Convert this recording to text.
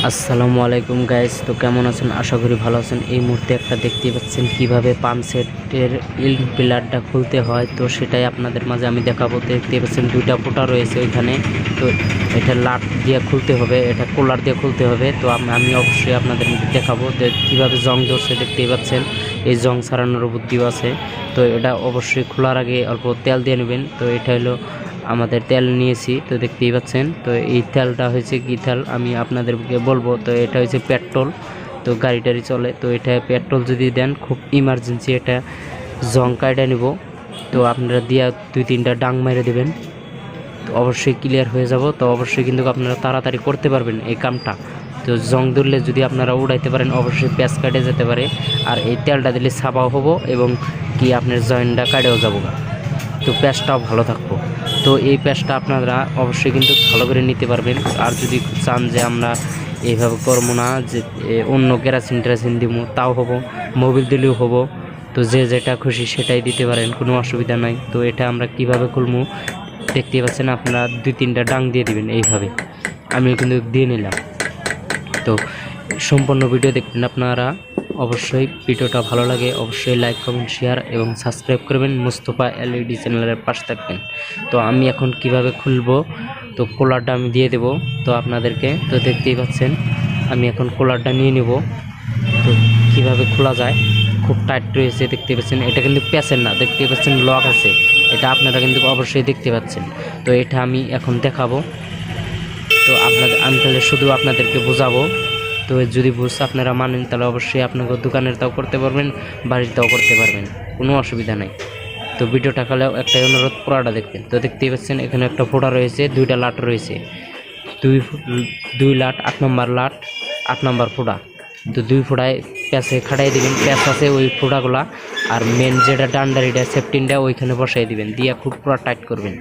আসসালামু আলাইকুম গাইস, তো কেমন আছেন? আশা করি ভালো আছেন। এই মুহূর্তে একটা দেখতে পাচ্ছেন কিভাবে পাম্প সেটের ইম্পিলারটা খুলতে হয়, তো সেটাই আপনাদের মাঝে আমি দেখাবো। দেখতে পাচ্ছেন দুইটা ফুটা রয়েছে ওইখানে, তো এটা লাট দিয়ে খুলতে হবে, এটা কোলার দিয়ে খুলতে হবে। তো আমি অবশ্যই আপনাদের দেখাবো যে কীভাবে জং ধরছে। দেখতেই পাচ্ছেন এই জং ছাড়ানোর বুদ্ধিও আছে। তো এটা অবশ্যই খোলার আগে অল্প তেল দিয়ে নেবেন। তো এটা হলো আমাদের তেল নিয়েছি, তো দেখতেই পাচ্ছেন। তো এই তেলটা হয়েছে কি তেল আমি আপনাদেরকে বলবো। তো এটা হচ্ছে পেট্রোল, তো গাড়ি টাড়ি চলে, তো এটা পেট্রোল যদি দেন খুব ইমার্জেন্সি এটা জং কাইডা নিব। তো আপনারা দিয়া 2-3টা ডাং মেরে দেবেন, তো অবশ্যই ক্লিয়ার হয়ে যাব। তো অবশ্যই কিন্তু আপনারা তাড়াতাড়ি করতে পারবেন এই কামটা। তো জং ধরলে যদি আপনারা উড়াইতে পারেন অবশ্যই প্যাঁচ কাটে যেতে পারে। আর এই তেলটা দিলে সাবাও হবো এবং কি আপনার জয়েন্টটা কাটেও যাবো, তো প্যাচটাও ভালো থাকবো। তো এই প্যাচটা আপনারা অবশ্যই কিন্তু ভালো করে নিতে পারবেন। আর যদি চান যে আমরা এইভাবে করবো না, যে অন্য কেরাসিন টেরাসিন দিব, তাও হবো, মোবিল দিলেও হবো। তো যে যেটা খুশি সেটাই দিতে পারেন, কোনো অসুবিধা নাই। তো এটা আমরা কিভাবে খুলবো দেখতে পাচ্ছেন, আপনারা 2-3টা ডাং দিয়ে দিবেন এইভাবে। আমিও কিন্তু দিয়ে নিলাম। তো সম্পূর্ণ ভিডিও দেখবেন আপনারা। অবশ্যই ভিডিওটা ভালো লাগে অবশ্যই লাইক কমেন্ট শেয়ার এবং সাবস্ক্রাইব করবেন। মুস্তফা এলইডি চ্যানেলের পাশে থাকবেন। তো আমি এখন কিভাবে খুলবো, তো কোলারটা আমি দিয়ে দেব তো আপনাদেরকে। তো দেখতেই পাচ্ছেন আমি এখন কোলারটা নিয়ে নেব। তো কিভাবে খোলা যায়, খুব টাইট রয়েছে দেখতে পাচ্ছেন। এটা কিন্তু প্যাচের না, দেখতে পাচ্ছেন লক আছে, এটা আপনারা কিন্তু অবশ্যই দেখতে পাচ্ছেন। তো এটা আমি এখন দেখাবো। তো আমি তাহলে শুধু আপনাদেরকে বোঝাবো। তো যদি আপনারা মানেন তাহলে অবশ্যই আপনাকে দোকানের তাও করতে পারবেন, বাড়ির তাও করতে পারবেন, কোনো অসুবিধা নাই। তো ভিডিওটা খালেও একটাই অনুরোধ, পুরাটা দেখবেন। তো দেখতেই পাচ্ছেন এখানে একটা ফোঁটা রয়েছে, 2টা লাট রয়েছে, দুই লাট, 8 নম্বর লাট, 8 নম্বর ফোঁটা। তো 2 ফোঁটায় প্যাঁচে খাটাই দিবেন, প্যাঁচ আছে ওই ফোঁটাগুলা। আর মেন যেটা ডান্ডার এটা সেফটিনটা ওইখানে বসাই দিবেন, দিয়ে খুব পুরো টাইট করবেন।